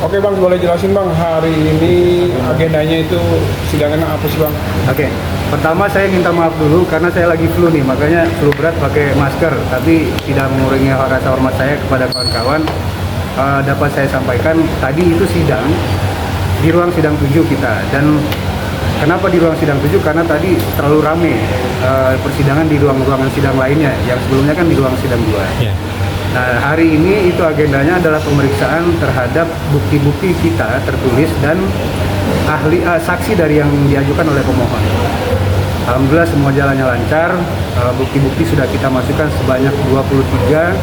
Oke Bang, boleh jelasin Bang, hari ini agendanya itu sidangan apa sih Bang? Oke, pertama saya minta maaf dulu karena saya lagi flu nih, makanya flu berat pakai masker, tapi tidak mengurangi rasa hormat saya kepada kawan-kawan. Dapat saya sampaikan, tadi itu sidang di ruang sidang 7 kita, dan kenapa di ruang sidang 7? Karena tadi terlalu rame persidangan di ruangan sidang lainnya, yang sebelumnya kan di ruang sidang 2. Nah, hari ini itu agendanya adalah pemeriksaan terhadap bukti-bukti kita tertulis dan saksi dari yang diajukan oleh pemohon. Alhamdulillah semua jalannya lancar, bukti-bukti sudah kita masukkan sebanyak 23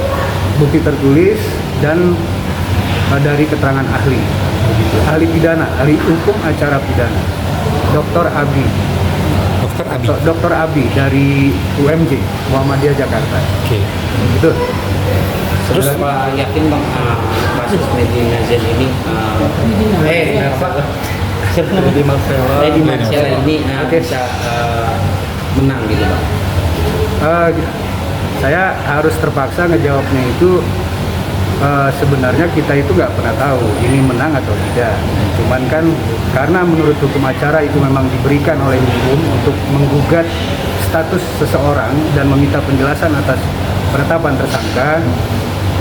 bukti tertulis dan dari keterangan ahli, ahli pidana, ahli hukum acara pidana, Dr. Abi. Dr. Abi dari UMJ Muhammadiyah Jakarta. Gitu. Terus Pak yakin Bang kasus Medina Zain ini Lady Marcella ini bisa menang gitu Bang? Saya harus terpaksa ngejawabnya itu sebenarnya kita itu nggak pernah tahu ini menang atau tidak. Cuman kan karena menurut hukum acara itu memang diberikan oleh hukum untuk menggugat status seseorang dan meminta penjelasan atas penetapan tersangka,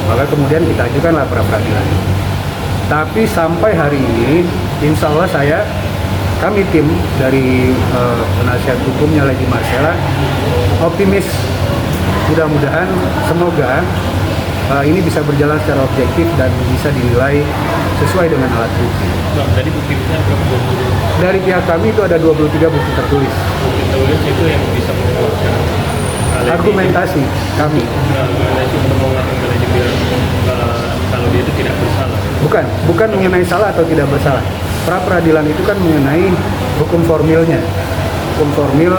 maka kemudian kita ajukanlah pra peradilan. Tapi sampai hari ini, insya Allah kami tim dari penasihat hukumnya Lady Marcella optimis, mudah-mudahan semoga ini bisa berjalan secara objektif dan bisa dinilai sesuai dengan alat bukti. Bang, tadi bukti-buktinya berapa? Dari pihak kami itu ada 23 bukti tertulis. Bukti tertulis itu yang bisa menguatkan Argumentasi kami. Argumentasi untuk menguatkan Lady biar kalau dia itu tidak bersalah. Bukan mengenai salah atau tidak bersalah. Pra peradilan itu kan mengenai hukum formilnya. Hukum formil,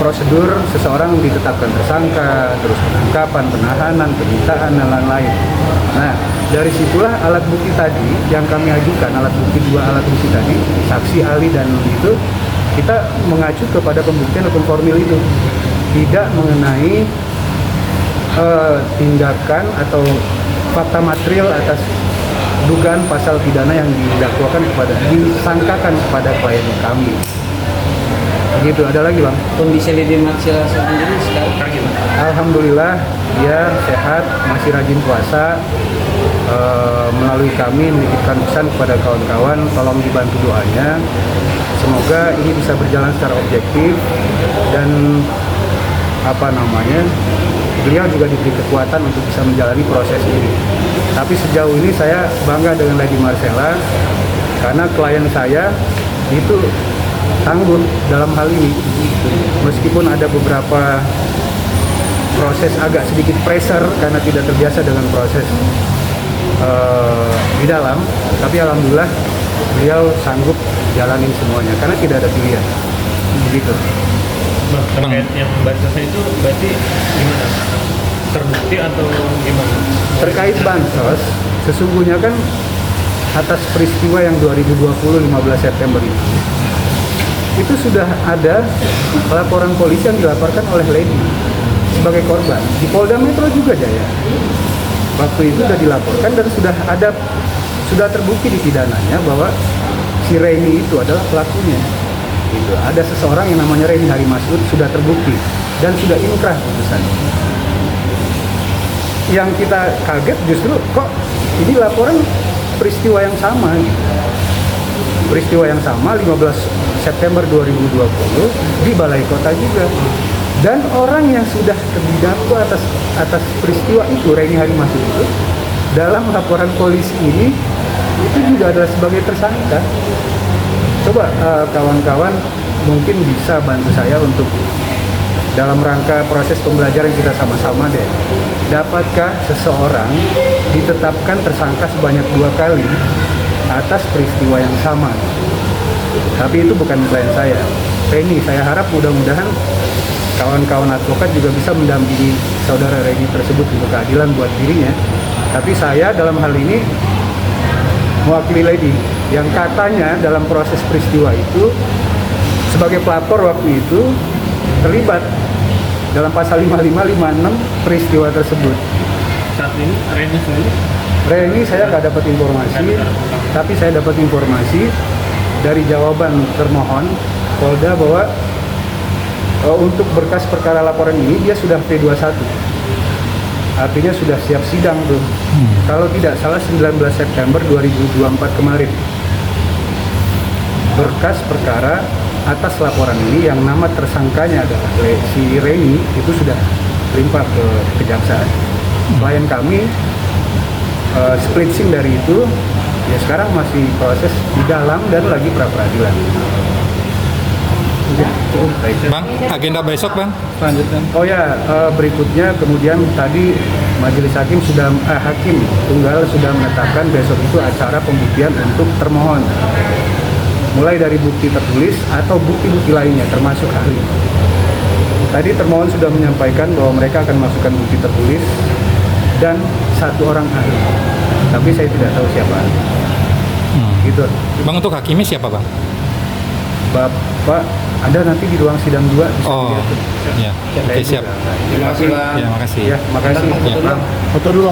prosedur seseorang ditetapkan tersangka, terus penangkapan, penahanan, penyitaan, dan lain-lain. Nah, dari situlah alat bukti tadi yang kami ajukan, alat bukti 2 alat bukti tadi, saksi, ahli, dan itu, kita mengacu kepada pembuktian hukum formil itu. Tidak mengenai tindakan atau fakta material atas dugaan pasal pidana yang disangkakan kepada klien kami. Begitu. Ada lagi Bang? Kondisi Lady Marcella sendiri sekarang gimana? Alhamdulillah dia sehat, masih rajin puasa. Melalui kami menitipkan pesan kepada kawan-kawan, tolong dibantu doanya. Semoga ini bisa berjalan secara objektif dan beliau juga diberi kekuatan untuk bisa menjalani proses ini. Tapi sejauh ini saya bangga dengan Lady Marcella karena klien saya itu tangguh dalam hal ini. Meskipun ada beberapa proses agak sedikit pressure karena tidak terbiasa dengan proses di dalam, tapi alhamdulillah beliau sanggup jalanin semuanya karena tidak ada pilihan. Begitu. Bang, terkait yang bansos itu berarti gimana? Terbukti atau gimana? Terkait bansos, sesungguhnya kan atas peristiwa yang 2020 15 September itu sudah ada laporan polisi yang dilaporkan oleh Lady sebagai korban di Polda Metro juga Jaya. Waktu itu sudah dilaporkan dan sudah terbukti di pidananya bahwa si Reni itu adalah pelakunya. Gitu. Ada seseorang yang namanya Reni Hari Masud sudah terbukti dan sudah inkrah putusannya. Yang kita kaget justru kok ini laporan peristiwa yang sama. Peristiwa yang sama 15 September 2020 di Balai Kota juga. Dan orang yang sudah terdakwa atas peristiwa itu, Reni Hari Masud itu, dalam laporan polisi ini itu juga adalah sebagai tersangka. Coba kawan-kawan mungkin bisa bantu saya untuk dalam rangka proses pembelajaran kita sama-sama deh. Dapatkah seseorang ditetapkan tersangka sebanyak 2 kali atas peristiwa yang sama? Tapi itu bukan klien saya, Reni. Saya harap mudah-mudahan kawan-kawan advokat juga bisa mendampingi saudara Reni tersebut untuk keadilan buat dirinya. Tapi saya dalam hal ini mewakili Lady yang katanya dalam proses peristiwa itu sebagai pelapor waktu itu terlibat dalam pasal 55, 56 peristiwa tersebut. Saat ini Reni sendiri Reni saya nggak dapat informasi, tapi saya dapat informasi dari jawaban termohon Polda bahwa untuk berkas perkara laporan ini dia sudah P21. Artinya sudah siap sidang tuh. Kalau tidak salah 19 September 2024 kemarin. Berkas perkara atas laporan ini yang nama tersangkanya adalah si Reni itu sudah limpah ke kejaksaan. Klien kami split SIM dari itu ya sekarang masih proses di dalam dan lagi pra peradilan. Ya, cukup baik. Bang, agenda besok bang? Lanjutkan. Oh ya, berikutnya kemudian tadi majelis hakim hakim tunggal sudah menetapkan besok itu acara pembuktian untuk termohon. Mulai dari bukti tertulis atau bukti-bukti lainnya termasuk ahli. Tadi termohon sudah menyampaikan bahwa mereka akan masukkan bukti tertulis dan satu orang ahli. Tapi saya tidak tahu siapa. Gitu. Bang, untuk hakimnya siapa bang? Bapak ada nanti di ruang sidang 2 bisa Oh, dilihat. ya. Oke, siap. Terima kasih Bang. Ya, makasih. Ya, makasih. Ya. Foto dulu.